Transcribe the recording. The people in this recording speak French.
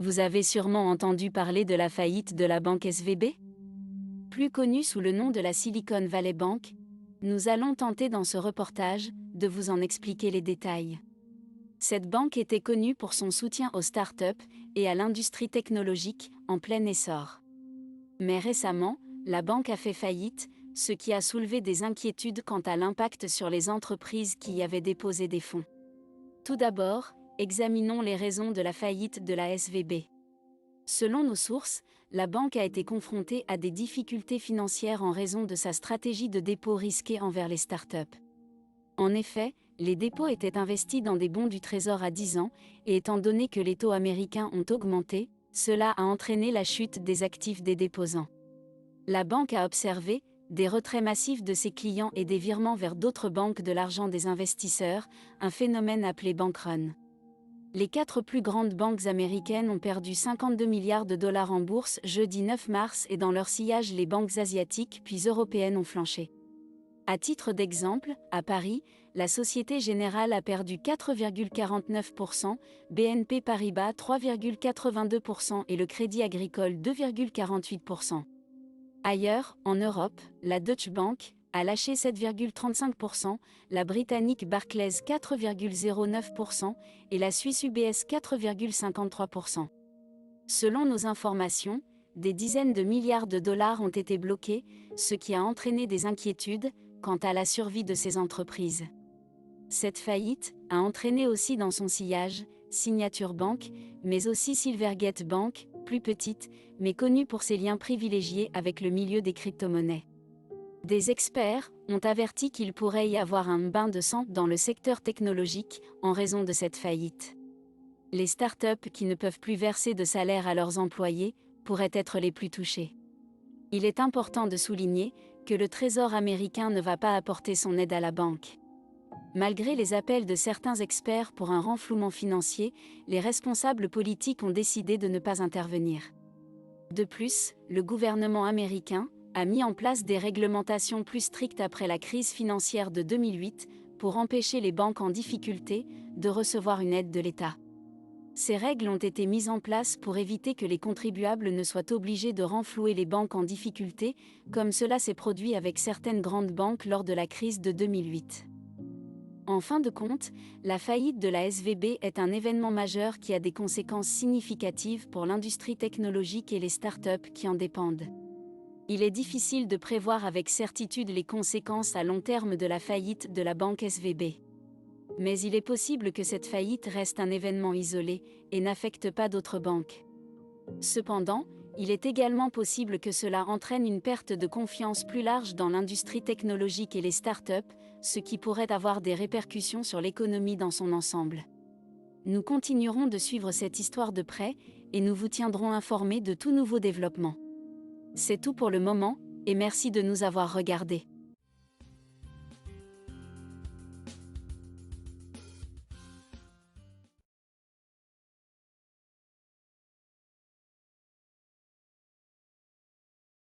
Vous avez sûrement entendu parler de la faillite de la banque SVB? Plus connue sous le nom de la Silicon Valley Bank, nous allons tenter dans ce reportage de vous en expliquer les détails. Cette banque était connue pour son soutien aux startups et à l'industrie technologique en plein essor. Mais récemment, la banque a fait faillite, ce qui a soulevé des inquiétudes quant à l'impact sur les entreprises qui y avaient déposé des fonds. Tout d'abord, examinons les raisons de la faillite de la SVB. Selon nos sources, la banque a été confrontée à des difficultés financières en raison de sa stratégie de dépôt risqué envers les startups. En effet, les dépôts étaient investis dans des bons du Trésor à 10 ans, et étant donné que les taux américains ont augmenté, cela a entraîné la chute des actifs des déposants. La banque a observé des retraits massifs de ses clients et des virements vers d'autres banques de l'argent des investisseurs, un phénomène appelé bank run. Les 4 plus grandes banques américaines ont perdu 52 milliards de dollars en bourse jeudi 9 mars et dans leur sillage les banques asiatiques puis européennes ont flanché. À titre d'exemple, à Paris, la Société Générale a perdu 4,49%, BNP Paribas 3,82% et le Crédit Agricole 2,48%. Ailleurs, en Europe, la Deutsche Bank a lâché 7,35%, la Britannique Barclays 4,09% et la Suisse UBS 4,53%. Selon nos informations, des dizaines de milliards de dollars ont été bloqués, ce qui a entraîné des inquiétudes quant à la survie de ces entreprises. Cette faillite a entraîné aussi dans son sillage Signature Bank, mais aussi Silvergate Bank, plus petite, mais connue pour ses liens privilégiés avec le milieu des crypto-monnaies. Des experts ont averti qu'il pourrait y avoir un bain de sang dans le secteur technologique en raison de cette faillite. Les startups qui ne peuvent plus verser de salaire à leurs employés pourraient être les plus touchées. Il est important de souligner que le Trésor américain ne va pas apporter son aide à la banque. Malgré les appels de certains experts pour un renflouement financier, les responsables politiques ont décidé de ne pas intervenir. De plus, le gouvernement américain a mis en place des réglementations plus strictes après la crise financière de 2008 pour empêcher les banques en difficulté de recevoir une aide de l'État. Ces règles ont été mises en place pour éviter que les contribuables ne soient obligés de renflouer les banques en difficulté, comme cela s'est produit avec certaines grandes banques lors de la crise de 2008. En fin de compte, la faillite de la SVB est un événement majeur qui a des conséquences significatives pour l'industrie technologique et les startups qui en dépendent. Il est difficile de prévoir avec certitude les conséquences à long terme de la faillite de la banque SVB. Mais il est possible que cette faillite reste un événement isolé et n'affecte pas d'autres banques. Cependant, il est également possible que cela entraîne une perte de confiance plus large dans l'industrie technologique et les startups, ce qui pourrait avoir des répercussions sur l'économie dans son ensemble. Nous continuerons de suivre cette histoire de près et nous vous tiendrons informés de tout nouveau développement. C'est tout pour le moment, et merci de nous avoir regardés.